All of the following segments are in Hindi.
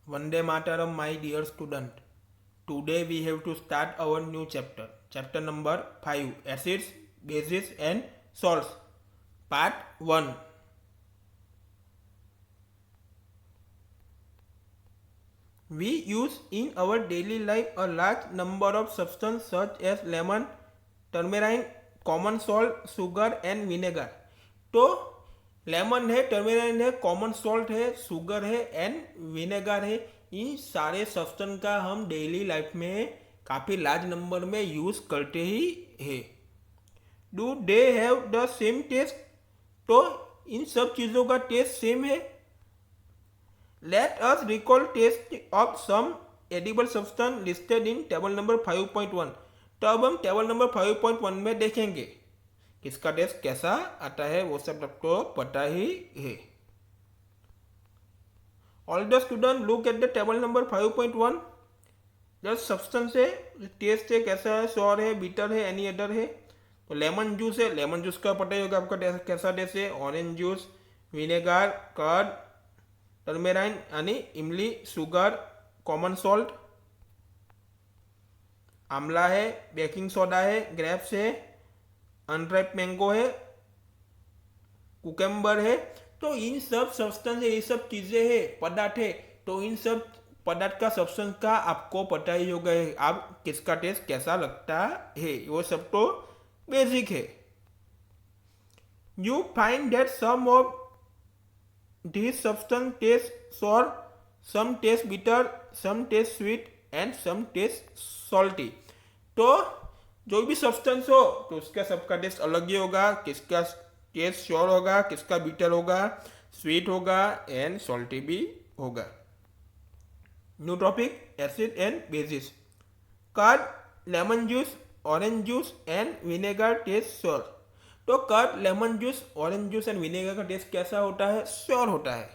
Vande Mataram, my dear student. Today we have to start our new chapter. Chapter number 5, Acids, Bases and Salts. Part 1. We use in our daily life a large number of substances such as lemon, turmeric, common salt, sugar and vinegar. तो लेमन है, टर्मेराइन है, कॉमन सॉल्ट है, शुगर है एंड विनेगर है. इन सारे सब्सटेंस का हम डेली लाइफ में काफ़ी लार्ज नंबर में यूज़ करते ही है. Do they have the same taste? तो इन सब चीज़ों का टेस्ट सेम है. Let us recall taste of some edible substance listed in table number 5.1. तो अब हम टेबल नंबर 5.1 में देखेंगे किसका टेस्ट कैसा आता है. वो सब आपको पता ही है. All the student look at the table number 5.1. जो सब्सटेंस है, टेस्ट है, कैसा है, सॉर है, बीटर है, एनी अदर है. तो लेमन जूस है, लेमन जूस का पता ही होगा आपका कैसा टेस्ट है. ऑरेंज जूस, विनेगर, कर्ड, टर्मेराइन यानी इमली, शुगर, कॉमन सॉल्ट, आंवला है, बेकिंग सोडा है, ग्रेप्स है, अनराइप मैंगो है, कुकम्बर है. तो इन सब सब्सटेंस है, ये सब चीज़ें है, पदार्थ है. तो इन सब पदार्थ का सब्सटेंस का आपको पता ही होगा है. आप किसका टेस्ट कैसा लगता है, वो सब तो बेसिक है. You find that some of this substance taste sour, some taste bitter, some taste sweet and some taste salty. तो जो भी सब्सटेंस हो तो उसका सबका टेस्ट अलग ही होगा. किसका टेस्ट श्योर होगा, किसका बिटर होगा, स्वीट होगा एंड सॉल्टी भी होगा. New topic, acid and bases. Curd, lemon juice, orange juice and vinegar taste sour. तो curd, lemon juice, orange juice and vinegar का टेस्ट कैसा होता है, श्योर होता है.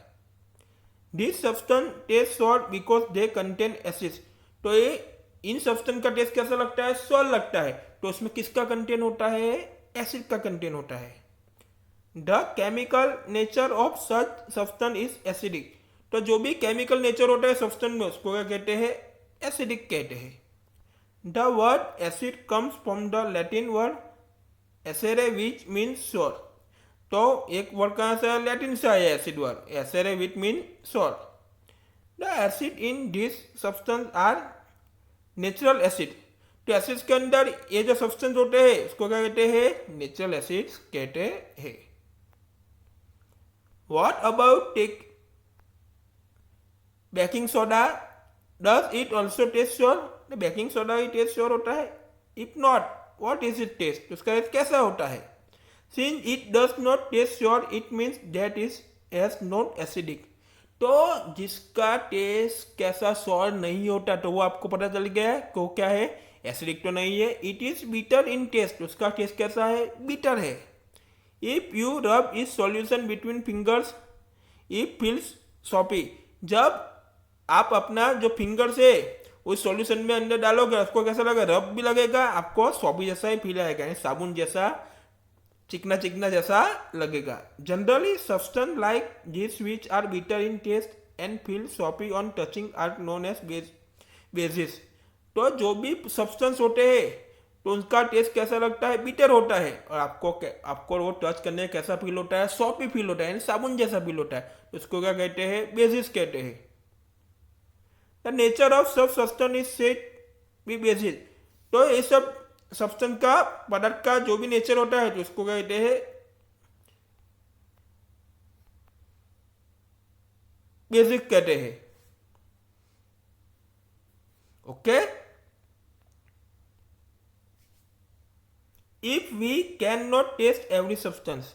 This substance taste sour because they contain acids. तो ये इन सब्सटेंस का टेस्ट कैसा लगता है, श्योर लगता है. तो उसमें किसका कंटेन होता है, एसिड का कंटेन होता है. The chemical nature of such substance is acidic. तो जो भी केमिकल नेचर होता है सब्सटेंस में उसको क्या कहते हैं, एसिडिक कहते हैं. The word acid comes from the Latin word acere which mean sour. तो एक वर्ड कहाँ से, लैटिन से आया acid word, acere which mean sour. The acid in this substance are natural acid. तो एसिड्स के अंदर ये जो सब्सटेंस होते हैं उसको क्या कहते हैं, नेचुरल एसिड्स कहते हैं. What about take baking soda, does it also taste sour? Baking soda ही टेस्ट श्योर होता है. If not, what is it taste? उसका टेस्ट कैसा होता है? Since it does not taste sour it means that is as not acidic. तो जिसका टेस्ट कैसा श्योर नहीं होता तो वो आपको पता चल गया है को क्या है, एसिडिक तो नहीं है. It is bitter in taste. उसका टेस्ट कैसा है, बिटर है. If you rub is solution between fingers if feels soapy. जब आप अपना जो फिंगर से उस सॉल्यूशन में अंदर डालोगे उसको कैसा लगेगा, रब भी लगेगा, आपको सॉपी जैसा ही फील आएगा, साबुन जैसा, चिकना चिकना जैसा लगेगा. Generally substance like this which are bitter in taste and feel soapy on touching are known as bases. तो जो भी सब्सटेंस होते हैं तो उनका टेस्ट कैसा लगता है, बिटर होता है. और आपको वो टच करने कैसा फील होता है, सॉपी फील होता है, साबुन जैसा फील होता है. उसको क्या कहते हैं, बेसिस कहते हैं. The nature of such substance is said be bases. तो ये सब सब्सटेंस का, पदार्थ का जो भी नेचर होता है तो उसको कहते हैं बेसिक कहते हैं. Okay. If we can not taste every substance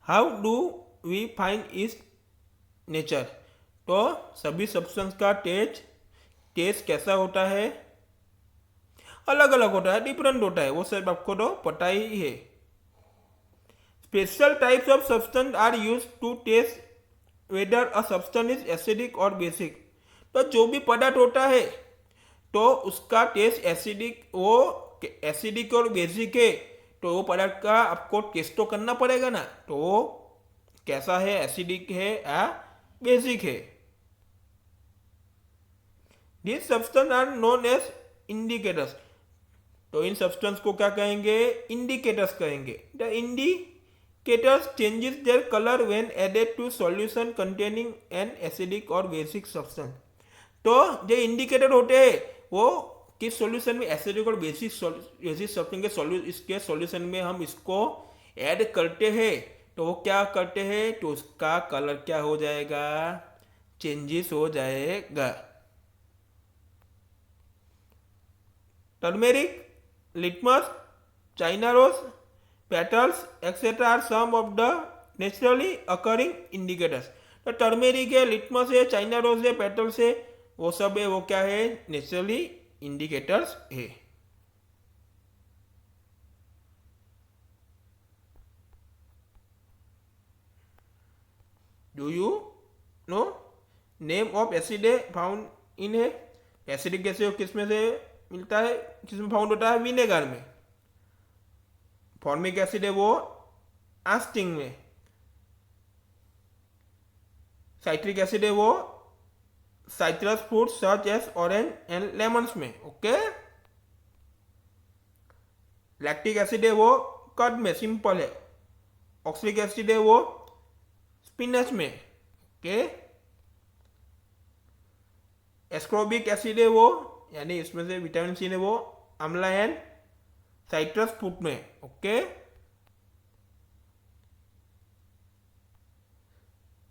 how do we find is nature. तो सभी सब्सटेंस का टेस्ट कैसा होता है, अलग अलग होता है, डिफरेंट होता है. वो सब आपको तो पता ही है. Special types of substance are use to test whether a substance is acidic और बेसिक. तो जो भी पदार्थ होता है तो उसका टेस्ट एसिडिक, वो एसिडिक और बेसिक है तो वो पदार्थ का आपको टेस्ट तो करना पड़ेगा ना. तो वो कैसा है, एसिडिक है या बेसिक है. This substance are known as indicators. तो इन सब्सटेंस को क्या कहेंगे? इंडिकेटर्स कहेंगे। The indicators changes their colour when added to solution containing an acidic और बेसिक सब्सटेंस। तो जो इंडिकेटर होते हैं वो किस सॉल्यूशन में, एसिडिक और बेसिक सब्सटेंस के इसके सॉल्यूशन में हम इसको ऐड करते हैं तो वो क्या करते हैं, तो उसका कलर क्या हो जाएगा? चेंजेस हो जाएगा। Turmeric, litmus, china rose, petals, etc. are some of the naturally occurring indicators। तो टर्मेरिक है, लिटमस है, चाइना रोज है, पेटल्स है, वो सब है, वो क्या है? नेचुरली इंडिकेटर्स है। Do you know name of acid found in है? एसिडिक एसिड किस में से मिलता है, किसमें फाउंड होता है? विनेगर में। फॉर्मिक एसिड है वो आस्टिंग में। साइट्रिक एसिड है वो citrus fruit such as orange and lemons में। ओके। लैक्टिक एसिड है वो कर्ड में, सिंपल है। ऑक्सलिक एसिड है वो स्पिनच में। ओके। एस्कोर्बिक एसिड है वो, यानी इसमें से विटामिन सी है वो आंवला एंड साइट्रस फ्रूट में। ओके।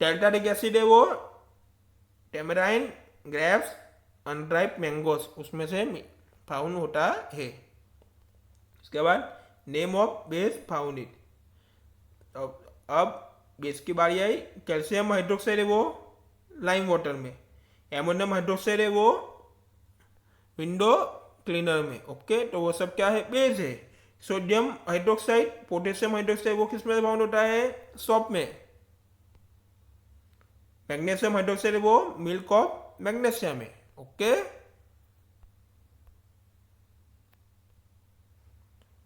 टेल्टारिक एसिड है वो टेमराइन, ग्रेप्स, अनराइप मैंगोस, उसमें से फाउंड होता है। उसके बाद name of base found it. अब बेस की बारी आई। कैल्शियम हाइड्रोक्साइड है वो लाइम वाटर में। एमोनियम हाइड्रोक्साइड है वो विंडो क्लीनर में। ओके। तो वो सब क्या है? बेस है। सोडियम हाइड्रोक्साइड, पोटेशियम हाइड्रोक्साइड वो किस में फाउंड होता है? सॉप में। मैग्नीशियम हाइड्रोक्साइड वो मिल्क ऑफ मैग्नीशियम में। Okay.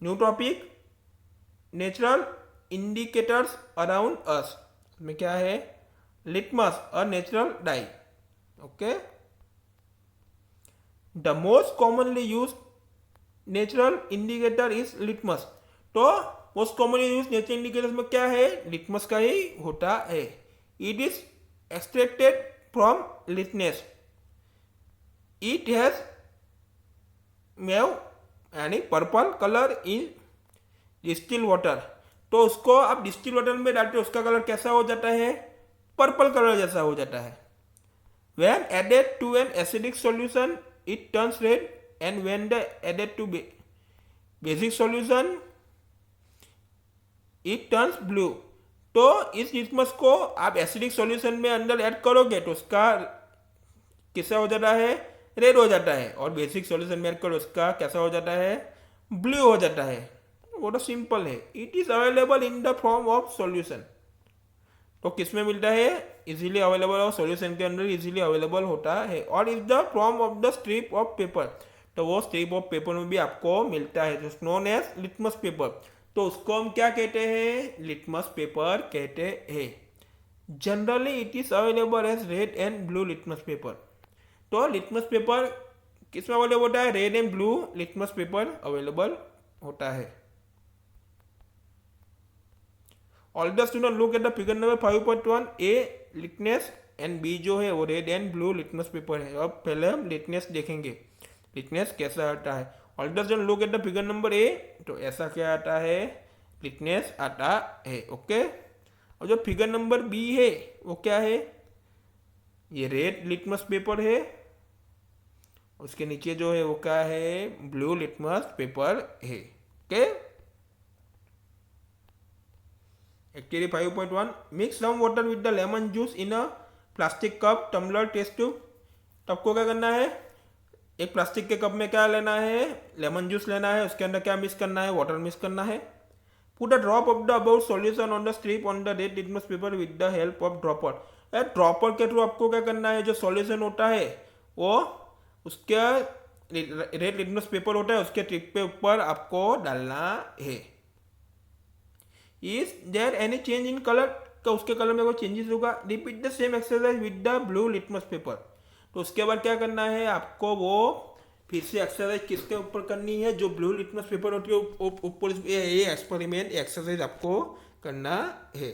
New topic, natural indicators around us में क्या है? लिटमस और natural dye. Okay. The most commonly use natural indicator is litmus. तो most commonly use natural indicators में क्या है? लिटमस का ही होता है। It is extracted from lichens. It has mauve यानी purple colour in distil water. तो उसको आप डिस्टिल वाटर में डालते हो, उसका कलर कैसा हो जाता है? पर्पल कलर जैसा हो जाता है। When added to an acidic solution, it turns red, and when the added to basic solution, it turns blue। तो इस लिटमस को आप एसिडिक सॉल्यूशन में अंदर ऐड करोगे तो उसका कैसा हो जाता है? रेड हो जाता है। और बेसिक सॉल्यूशन में ऐड करो उसका कैसा हो जाता है? ब्लू हो जाता है। वो तो सिंपल है। It is available in the form of solution. तो किस में मिलता है? इजीली अवेलेबल, और सॉल्यूशन के अंदर इजीली अवेलेबल होता है। और is the form of the strip of paper. तो वो स्ट्रिप ऑफ पेपर में भी आपको मिलता है, जो नोन एज लिटमस पेपर। तो उसको हम क्या कहते हैं? लिटमस पेपर कहते हैं। Generally it is available as red and blue litmus paper. तो लिटमस पेपर किस में अवेलेबल होता है? Red and blue litmus paper available होता है। All the student look at the figure number 5.1। A lichens and B जो है वो red and blue litmus paper है। अब पहले हम लिटनेस देखेंगे, लिटनेस कैसा आता है। All the student look at the figure number A. तो ऐसा क्या आता है? लिटनेस आता है। ओके। और जो फिगर नंबर बी है वो क्या है? ये रेड लिटमस पेपर है। उसके नीचे जो है वो क्या है? ब्लू लिटमस पेपर है। Okay. Activity 5.1 mix some water with the lemon juice in a plastic cup tumbler test tube. तो आपको क्या करना है? एक प्लास्टिक के कप में क्या लेना है? लेमन जूस लेना है। उसके अंदर क्या मिक्स करना है? वाटर मिक्स करना है। Put a drop of the about solution on the strip on the red litmus paper with the help of dropper. Dropper के थ्रू आपको क्या करना है? जो सॉल्यूशन होता है वो उसके रेड लिटमस पेपर होता है उसके टिप पे ऊपर आपको डालना है। Is there any change in colour? तो उसके कलर में कोई चेंजेस होगा। Repeat the same exercise with the blue litmus paper. तो उसके बाद क्या करना है आपको, वो फिर से एक्सरसाइज किसके ऊपर करनी है, जो ब्लू लिटमस पेपर होती है ऊपर, ये एक्सपेरिमेंट एक्सरसाइज आपको करना है।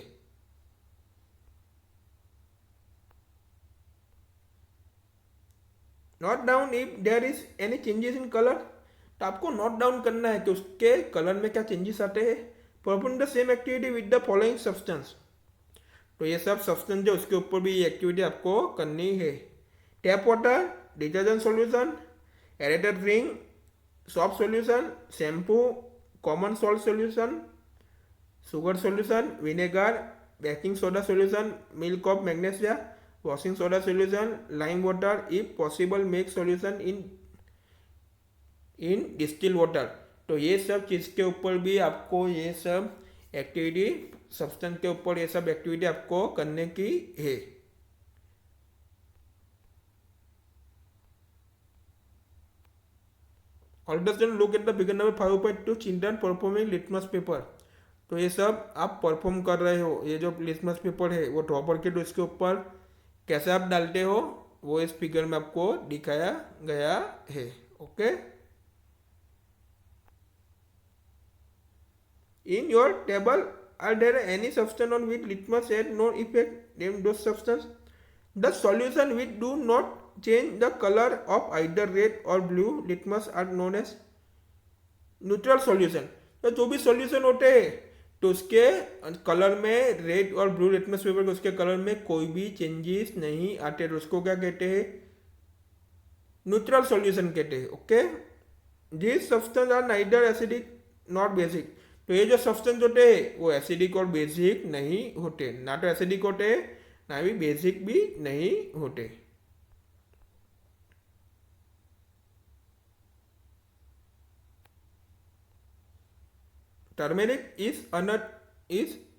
Note down if there is any changes in colour, तो आपको नोट डाउन करना है कि उसके कलर में क्या चेंजेस आते हैं। Perform the same activity with the following substance, तो ये सब सब्सटेंस जो उसके ऊपर भी ये एक्टिविटी आपको करनी है। Tap water, detergent solution, aerated drink, soft solution, shampoo, common salt solution, sugar solution, vinegar, baking soda solution, milk of magnesia, washing soda solution, lime water, if possible make solution in distil water. तो ये सब चीज़ के ऊपर भी आपको ये सब एक्टिविटी, सब्सटेंस के ऊपर ये सब एक्टिविटी आपको करने की है। All the student look at the figure number 5.2 children performing litmus paper. तो ये सब आप परफॉर्म कर रहे हो, ये जो लिटमस पेपर है वो ड्रॉ करके तो इसके ऊपर कैसे आप डालते हो वो इस फिगर में आपको दिखाया गया है। Okay, in your table are there any substance on which litmus had no effect, name those substance। the solution which do not change the color of either red or blue litmus are known as neutral solution. तो जो भी सॉल्यूशन होते हैं तो उसके कलर में, रेड और ब्लू लिटमस पेपर के उसके कलर में कोई भी चेंजेस नहीं आते, तो उसको क्या कहते हैं, न्यूट्रल सॉल्यूशन कहते हैं। Okay, this substance are neither acidic not basic. तो ये जो सब्सटेंस होते हैं वो एसिडिक और बेसिक नहीं होते, ना तो एसिडिक होते ना भी बेसिक भी नहीं होते। Turmeric is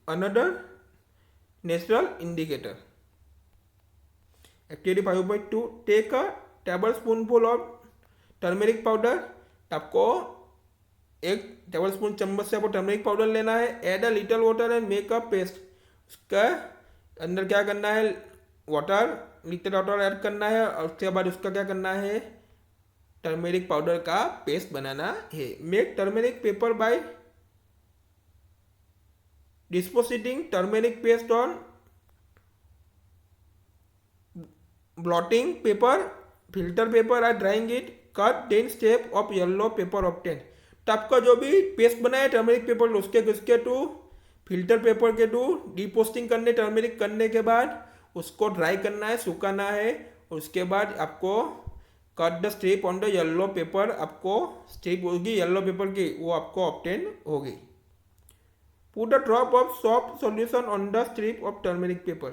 another natural indicator. Activity 5.2 take a table spoonful of turmeric powder. आपको एक टेबल स्पून चम्मच से आपको टर्मरिक पाउडर लेना है। Add a little water and make a paste. उसका अंदर क्या करना है, वाटर, लिटिल वाटर ऐड करना है और उसके बाद उसका क्या करना है, टर्मेरिक पाउडर का पेस्ट बनाना है। Make turmeric paper by depositing turmeric paste on blotting paper, filter paper और drying it. Cut 10 step of yellow paper obtain. तो आपका जो भी पेस्ट बना है टर्मेरिक पेपर, उसके टू फिल्टर पेपर के टू डिपोस्टिंग करने, टर्मेरिक करने के बाद उसको ड्राई करना है, सुखाना है। उसके बाद आपको cut the strip on the yellow paper, आपको स्ट्रिप होगी येलो पेपर की, वो आपको ऑब्टेन होगी। Put a drop of soft solution on the strip of turmeric paper.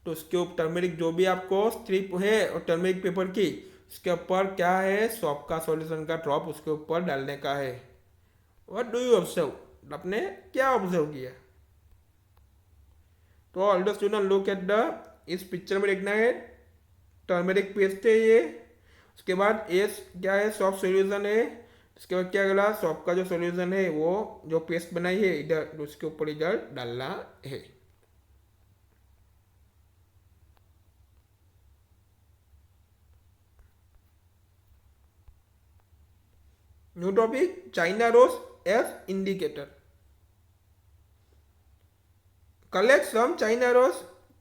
तो उसके ऊपर टर्मेरिक जो भी आपको स्ट्रिप है और टर्मेरिक पेपर की, उसके ऊपर क्या है, सॉफ्ट का सॉल्यूशन का ड्रॉप उसके ऊपर डालने का है। व्हाट डू यू ऑब्जर्व, आपने क्या ऑब्जर्व किया। तो all the student look at the, इस पिक्चर में देखना है टर्मेरिक पेस्ट है ये, उसके बाद ये क्या है, सॉफ्ट सॉल्यूशन है। उसके बाद क्या करा, सॉफ्ट का जो सॉल्यूशन है वो जो पेस्ट बनाई है इधर उसके ऊपर इधर डालना है। New topic, China rose as indicator. Collect some China rose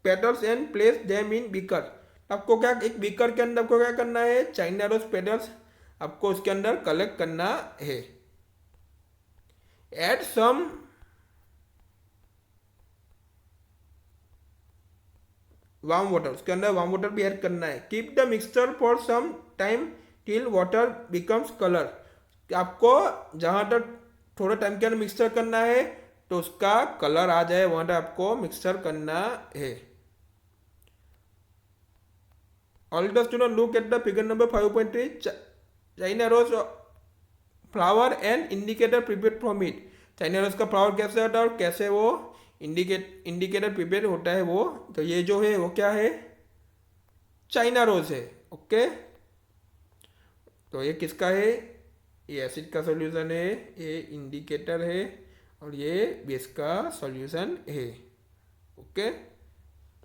petals and place them in beaker. आपको क्या, एक बीकर के अंदर आपको क्या करना है, चाइना रोज पेटल्स आपको उसके अंदर कलेक्ट करना है। एड सम वार्म वाटर, उसके अंदर वार्म वाटर भी ऐड करना है। Keep the mixture for some time till water becomes colour. आपको जहां तक थोड़ा टाइम के अंदर मिक्सचर करना है तो उसका कलर आ जाए वहां तक आपको मिक्सचर करना है। All the student look at the figure number 5.3 China rose flower and indicator prepare from it. China rose का फ्लावर कैसे होता है और कैसे वो इंडिकेटर प्रिपेयर होता है वो। तो ये जो है वो क्या है, चाइना रोज है। ओके, तो ये किसका है, ये एसिड का सॉल्यूशन है, ये इंडिकेटर है और ये बेस का सॉल्यूशन है। ओके,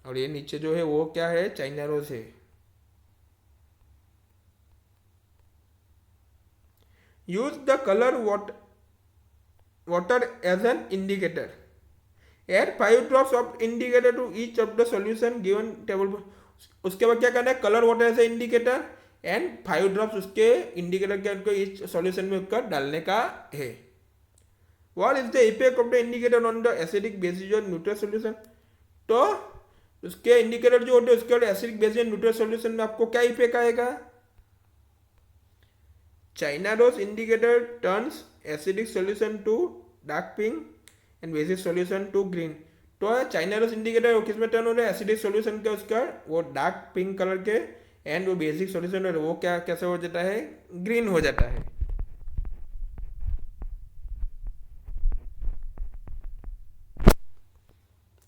और ये नीचे जो है वो क्या है, चाइना रोज है। Use the colour water as an indicator. Add 5 drops of indicator to each of the solution given table. उसके बाद क्या करना है, colour water as a indicator and 5 drops उसके इंडिकेटर के उनको इस सॉल्यूशन में उसका डालने का है. What is the effect of the indicator on the acidic bases और न्यूट्रल सॉल्यूशन. तो उसके इंडिकेटर जो होते हैं उसके एसिडिक बेसिस और न्यूट्रल सॉल्यूशन में आपको क्या इफेक्ट आएगा. China rose indicator turns acidic solution to dark pink and basic solution to green. तो चाइना रोज इंडिकेटर वो किस में टर्न हो रहा है, एसिडिक सॉल्यूशन के उसका वो डार्क पिंक कलर के, एंड वो बेसिक सॉल्यूशन वो क्या कैसे हो जाता है, ग्रीन हो जाता है.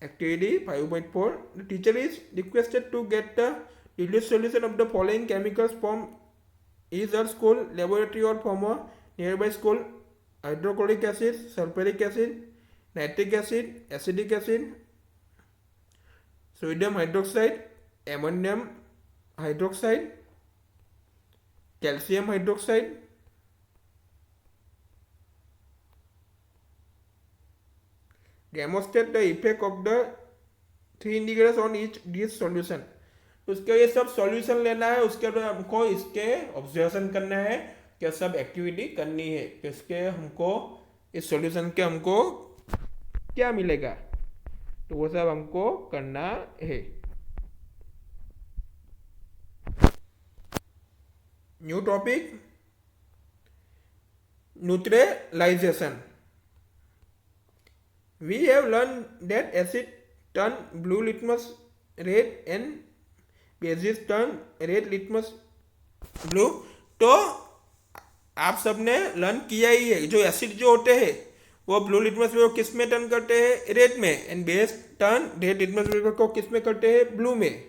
Activity 5.4. The teacher is requested to get the reduced solution of the following chemicals from is her school laboratory or from a nearby school: hydrochloric acid, sulfuric acid, nitric acid, acetic acid, sodium hydroxide, ammonium hydroxide, calcium hydroxide. Demonstrate the effect of the 3 indicators on each this solution. उसके ये सब सॉल्यूशन लेना है, उसके बाद हमको इसके ऑब्जर्वेशन करना है, क्या सब एक्टिविटी करनी है, तो इसके हमको इस सॉल्यूशन के हमको क्या मिलेगा, तो वो सब हमको करना है. New topic, neutralisation. We have learn that acid turn blue litmus red and bases turn red litmus blue. तो आप सबने लर्न किया ही है, जो एसिड जो होते हैं वो ब्लू लिटमस पेपर को किस में टर्न करते हैं, रेड में, and base turn red litmus paper को किस में करते हैं, ब्लू में.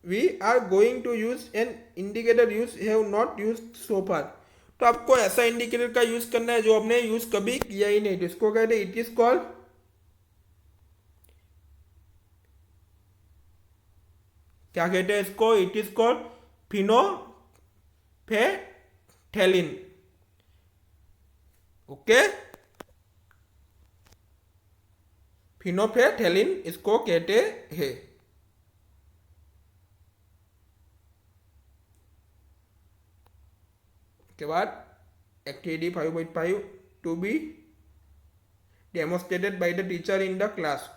We are going to use an indicator you have not used so far. तो आपको ऐसा इंडिकेटर का यूज करना है जो आपने यूज कभी किया ही नहीं, तो इसको कहते हैं, इट इज कॉल्ड, क्या कहते हैं इसको, it is called phenolphthalein. Okay, phenolphthalein इसको कहते हैं. के बाद activity 5.5 to be demonstrated by the teacher in the class.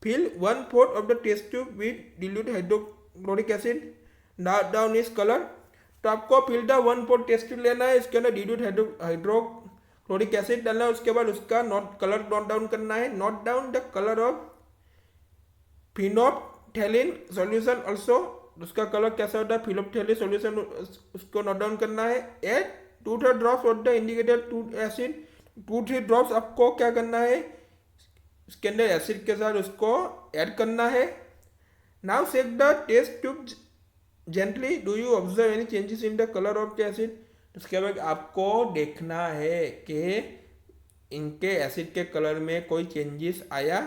Fill 1/4 of the test tube with dilute hydrochloric acid. Note down is color. तो आपको फिल द 1/4 टेस्ट ट्यूब लेना है, इसके अंदर dilute हाइड्रोक्लोरिक एसिड डालना है, उसके बाद उसका कलर नोट डाउन करना है. Note down the colour of phenolphthalein solution also, उसका कलर कैसा होता है, फिनोल्फेथैलिन सॉल्यूशन, उसको नोट डाउन करना है. Add 2-3 drops of the indicator to acid. 2-3 drops आपको क्या करना है, इसके अंदर एसिड के साथ उसको ऐड करना है. Now shake the test tube gently. Do you observe any changes in the colour of the acid. उसके बाद आपको देखना है कि इनके एसिड के कलर में कोई चेंजेस आया.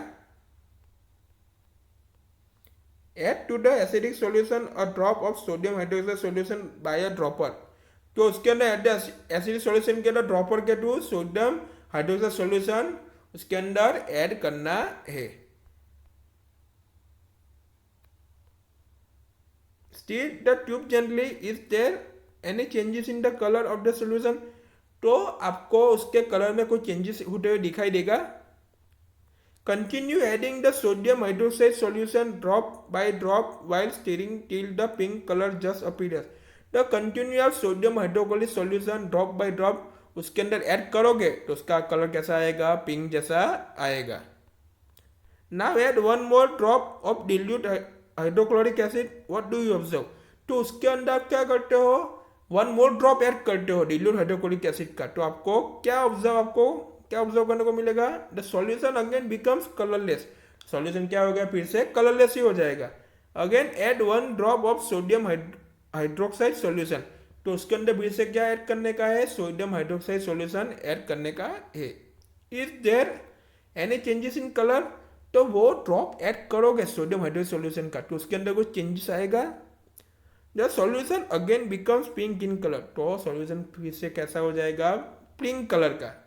Add to the acidic solution a drop of sodium hydroxide solution by a dropper. तो उसके अंदर एसिडिक सॉल्यूशन के अंदर ड्रॉपर के थ्रू सोडियम हाइड्रोक्साइड सॉल्यूशन उसके अंदर ऐड करना है. Stir the tube gently. Is there any changes in the color of the solution? तो आपको उसके कलर में कोई चेंजेस होते हुए दिखाई देगा. Continue adding the sodium hydroxide solution drop by drop while stirring till the pink color just appears. The continuous sodium hydroxide solution drop by drop उसके अंदर ऐड करोगे तो उसका कलर कैसा आएगा, पिंक जैसा आएगा. Now add 1 more drop of dilute hydrochloric acid. What do you observe? तो उसके अंदर आप क्या करते हो, 1 more drop ऐड करते हो dilute hydrochloric acid का. तो आपको क्या ऑब्जर्व करने को मिलेगा, the solution again becomes colourless. Solution क्या हो गया, फिर से कलरलेस ही हो जाएगा. Again add 1 drop of sodium hydroxide solution. तो उसके अंदर बीच से क्या ऐड करने का है, सोडियम हाइड्रोक्साइड सॉल्यूशन ऐड करने का है। Is there any changes in colour, तो वो ड्रॉप ऐड करोगे सोडियम हाइड्रोक्साइड सॉल्यूशन का तो उसके अंदर कुछ चेंजेस आएगा। The solution again becomes pink in colour, तो सॉल्यूशन फिर से कैसा हो जाएगा, पिंक कलर का।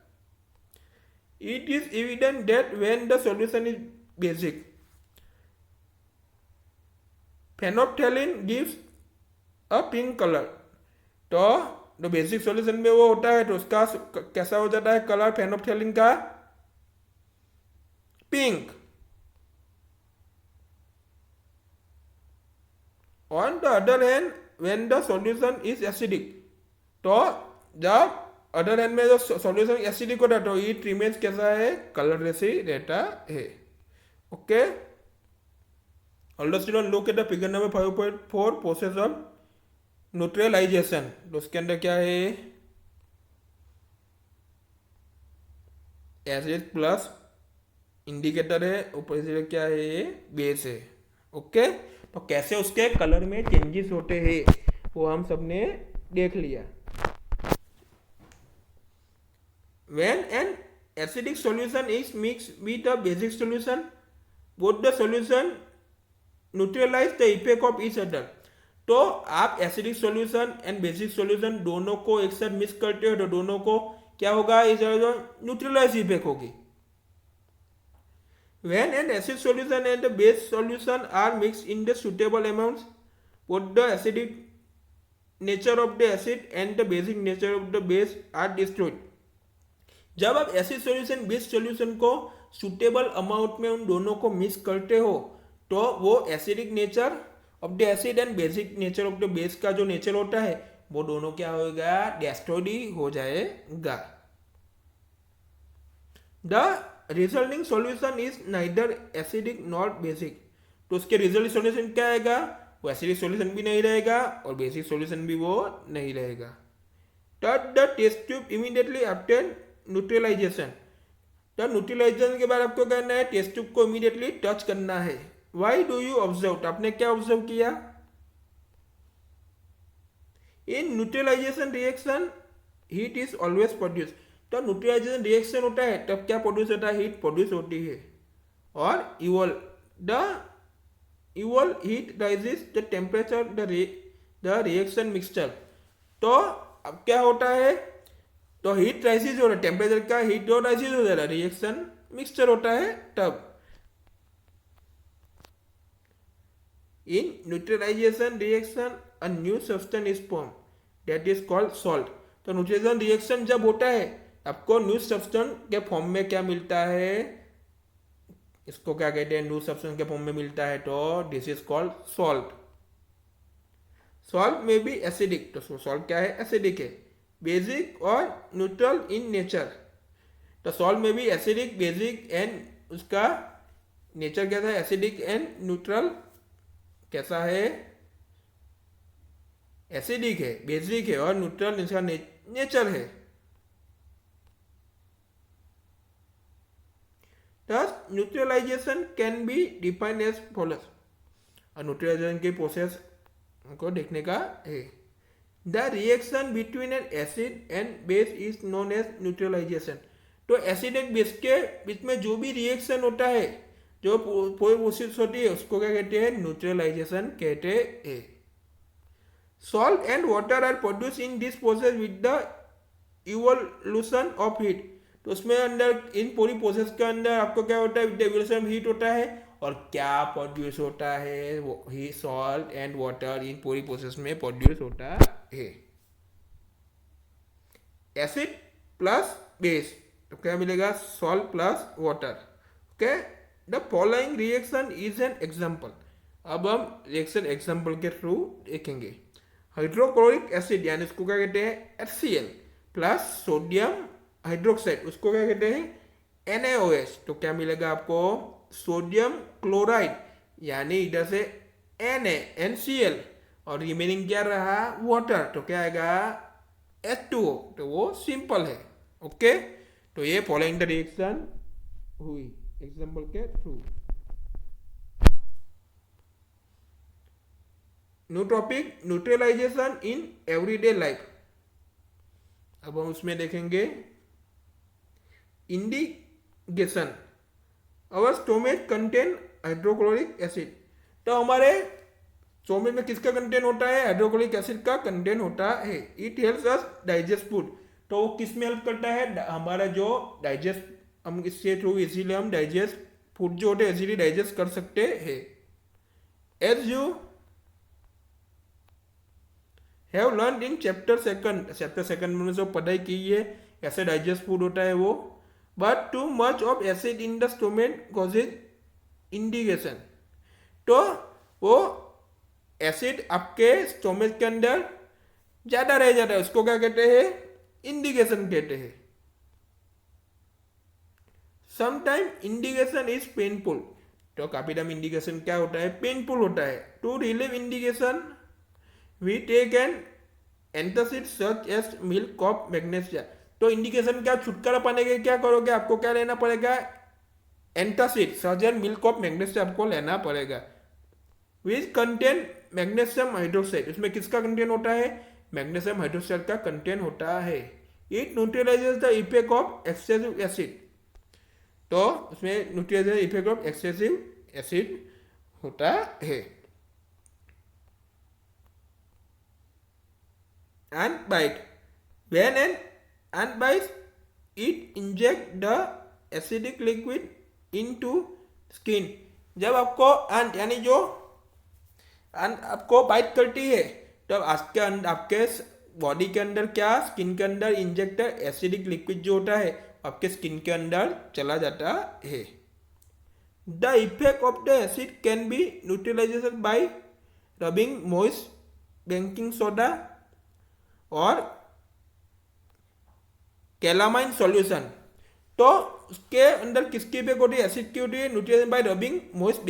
It is evident that when the solution is basic, phenolphthalein gives a pink colour, तो जो बेसिक सॉल्यूशन में वो होता है तो उसका कैसा हो जाता है कलर फेनोप्थेलिन का, pink. On the other hand when the solution is acidic, तो जब अदर हैंड में जो सॉल्यूशन एसिडिक होता है तो इट रिमेन्स कैसा है, कलरलेस ही रहता है। Okay, also student look at the figure number 5.4 process of neutralisation, तो उसके अंदर क्या है, एसिड प्लस इंडिकेटर है, ऊपर से क्या है ये बेस है। ओके, तो कैसे उसके कलर में चेंजेस होते हैं वो हम सबने देख लिया। When an acidic solution is mixed with a basic solution, both the solution neutralize the effect of each other. तो आप acidic solution and basic solution दोनों को एक साथ मिक्स करते हो तो दोनों को क्या होगा, इस न्यूट्रलाइज इफेक्ट होगी। When an acid solution and the base solution are mixed in the suitable amounts, both the acidic nature of the acid and the basic nature of the base are destroyed. जब आप एसिड सॉल्यूशन बेस सॉल्यूशन को सुटेबल अमाउंट में उन दोनों को मिक्स करते हो तो वो acidic nature of the acid and basic nature of the base का जो नेचर होता है वो दोनों क्या होगा, डिस्ट्रॉयड हो जाएगा। The resulting solution is neither acidic nor basic, तो उसके रिजल्ट सॉल्यूशन क्या आएगा, वो एसिडिक सॉल्यूशन भी नहीं रहेगा और बेसिक सॉल्यूशन भी वो नहीं रहेगा। The test tube immediately after neutralisation, तो न्यूट्रलाइजेशन के बाद आपको करना है टेस्ट ट्यूब को इमीडिएटली टच करना है। व्हाई डू यू ऑब्जर्व, आपने क्या ऑब्जर्व किया, in neutralization reaction heat is always produce, तो न्यूट्रलाइजेशन रिएक्शन होता है तब क्या प्रोड्यूस होता है, हीट प्रोड्यूस होती है। और evil heat rises the temperature the reaction mixture, तो अब क्या होता है, तो हीट राइसिस हो रहा है, टेम्परेचर का हीट और राइसिस हो जा रहा है, रिएक्शन मिक्सचर होता है तब। In neutralization reaction a new substance is form that is called salt, तो न्यूट्रलाइजेशन रिएक्शन जब होता है आपको न्यू सब्सटेंस के फॉर्म में क्या मिलता है, इसको क्या कहते हैं, न्यू सब्सटेंस के फॉर्म में मिलता है, तो this is called salt. Salt में भी एसिडिक, तो सॉल्ट क्या है, एसिडिक है, बेसिक और न्यूट्रल इन नेचर, तो सॉल्ट में भी एसिडिक बेसिक एंड उसका नेचर कैसा है, एसिडिक एंड न्यूट्रल कैसा है, एसिडिक है, बेसिक है और न्यूट्रल इसका नेचर है। Thus, neutralization can be defined as follows, और न्यूट्रलाइजेशन के प्रोसेस को देखने का है। The reaction between an acid and base is known as neutralisation, तो एसिड एंड बेस के बीच में जो भी रिएक्शन होता है, जो पूरी प्रोसेस होती है उसको क्या कहते हैं, न्यूट्रलाइजेशन कहते हैं। Salt and water are produce in this process with the evolution of heat, तो उसमें अंदर इन पूरी प्रोसेस के अंदर आपको क्या होता है, with the evolution of heat होता है, और क्या प्रोड्यूस होता है, वो ही सॉल्ट एंड वाटर इन पूरी प्रोसेस में प्रोड्यूस होता है। एसिड प्लस बेस, तो क्या मिलेगा, salt plus water. Okay, the following reaction is an example, अब हम रिएक्शन एग्जाम्पल के थ्रू देखेंगे। हाइड्रोक्लोरिक एसिड यानी इसको क्या कहते हैं, HCl प्लस सोडियम हाइड्रोक्साइड, उसको क्या कहते हैं, NaOH, तो क्या मिलेगा आपको, सोडियम क्लोराइड, यानी इधर से NaNCl और रिमेनिंग क्या रहा, वाटर, तो क्या आएगा, H2O, तो वो सिंपल है। ओके, तो ये फॉलोइंग द रिएक्शन हुई एग्जाम्पल के थ्रू। New topic, neutralisation in everyday life. अब हम उसमें देखेंगे indigestion. Our stomach contain hydrochloric acid. तो हमारे स्टोमेज में किसका कंटेन होता है? हाइड्रोक्लोरिक एसिड का कंटेन होता है। It helps us digest food. तो वो किस में हेल्प करता है? हमारा जो डाइजेस्ट, हम इसके थ्रू इसीलिए हम डाइजेस्ट फूड जो होते हैं इजीली डाइजेस्ट कर सकते हैं। As you have learn in chapter second में जो पढ़ाई की है कैसे डाइजेस्ट फूड होता है वो। But too much of acid in the stomach causes indigestion. तो वो एसिड आपके स्टोमेज के अंदर ज्यादा रह जाता है, उसको क्या कहते हैं? इंडिगेशन कहते हैं। Sometime indigestion is painful. तो काफी टाइम इंडिगेशन क्या होता है? पेनफुल होता है। To relieve indigestion we take an antacid such as milk of magnesia. तो इंडिकेशन क्या, छुटकारा पाने के क्या करोगे? आपको क्या लेना पड़ेगा? Antacid such as milk of magnesia आपको लेना पड़ेगा। Which contain magnesium hydroxide. इसमें किसका कंटेन होता है? मैग्नीशियम हाइड्रोक्साइड का कंटेन होता है। It न्यूट्रलाइजेज the effect of excessive acid. तो उसमें न्यूट्रलाइजेज इफेक्ट ऑफ एक्सेसिव एसिड होता है। ant bite. When an ant bites, it inject the acidic liquid into skin. जब आपको ant यानी जो ant आपको बाइट करती है तब आपके बॉडी के अंदर क्या, स्किन के अंदर इंजेक्ट एसिडिक लिक्विड जो होता है आपके स्किन के अंदर चला जाता है। The effect of the acid can be neutralisation by rubbing moist baking soda और कैलामाइन सॉल्यूशन। तो उसके अंदर किसकी इफेक्ट होती है? एसिड की होती है। Neutralization by rubbing moist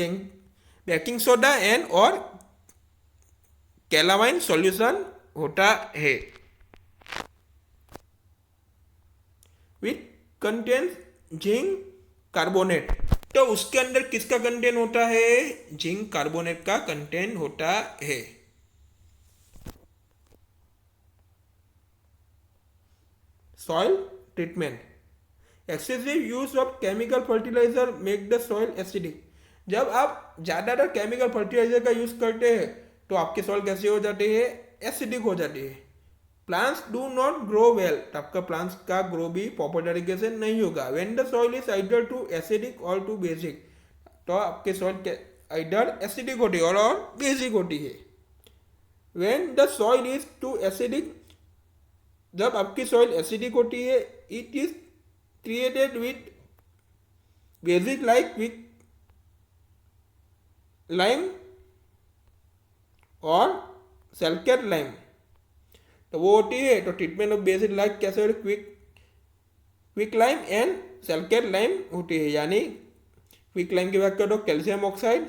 baking soda and और कैलामाइन सॉल्यूशन होता है। Which contains zinc carbonate. तो उसके अंदर किसका कंटेंट होता है? जिंक कार्बोनेट का कंटेंट होता है। Soil treatment. Excessive use of chemical fertiliser make the soil acidic. जब आप ज़्यादातर केमिकल फर्टिलाइजर का यूज करते हैं तो आपके सॉइल कैसे हो जाते हैं? एसिडिक हो जाती है। Plants do not grow well. तो आपका प्लांट्स का ग्रो भी प्रॉपर तरीके से नहीं होगा। When the soil is either too acidic और टू बेसिक। तो आपके सॉइल आइदर एसिडिक होती है और बेसिक होती है। When the soil is too acidic, जब आपकी सॉइल एसिडिक होती है, it is created with basic like with lime और सल्फेट लाइम। तो वो होती है। तो ट्रीटमेंट ऑफ बेसिक लाइक कैसे होती है? Quick lime and sulphate lime होती है। यानी क्विक लाइम की बात करो calcium oxide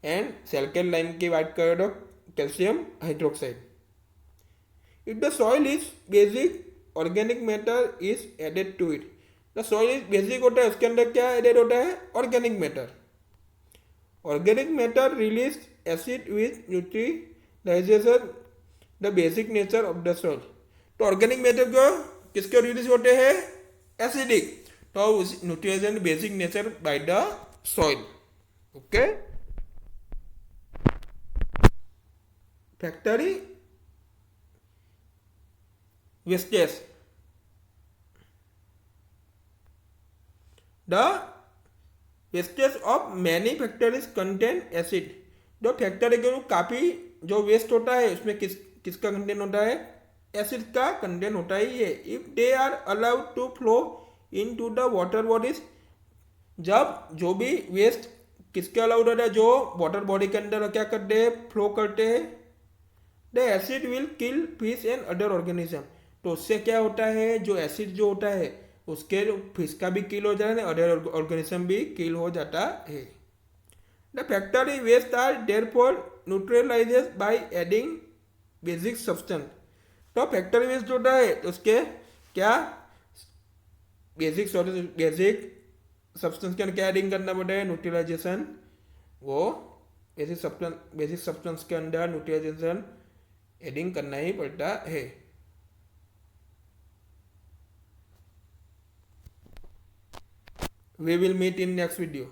and sulphate lime की बात करो calcium hydroxide. If the soil is basic, organic matter is added to it. The soil is basic होता है, उसके अंदर क्या added होता है? Organic matter. Organic matter release acid with neutralization the basic nature of the soil. तो organic matter को किसके रिलीज होते हैं? Acidic. तो neutralization basic nature by the soil. Okay. Factory wastage. The wastage of many factories contain acid. जो फैक्ट्री के काफ़ी जो वेस्ट होता है उसमें किसका कंटेंट होता है? एसिड का कंटेंट होता है ये। If they are allowed to flow into the water bodies. जब जो भी वेस्ट किसके अलाउड होता है? जो वाटर बॉडी के अंदर क्या करते हैं? फ्लो करते हैं। The acid will kill fish and other organism. तो उससे क्या होता है? जो एसिड जो होता है उसके फिश का भी किल हो जाता है, अदर ऑर्गेनिज्म भी किल हो जाता है। The factory waste are therefore neutralises by adding basic substance. तो फैक्टरी वेस्ट होता है उसके क्या बेसिक सब्सटेंस के अंदर क्या एडिंग करना पड़ता है? न्यूट्रलाइजेशन वो बेसिक सब्सटेंस के अंदर न्यूट्रिएंट्स एडिंग करना ही पड़ता है। We will meet in next video.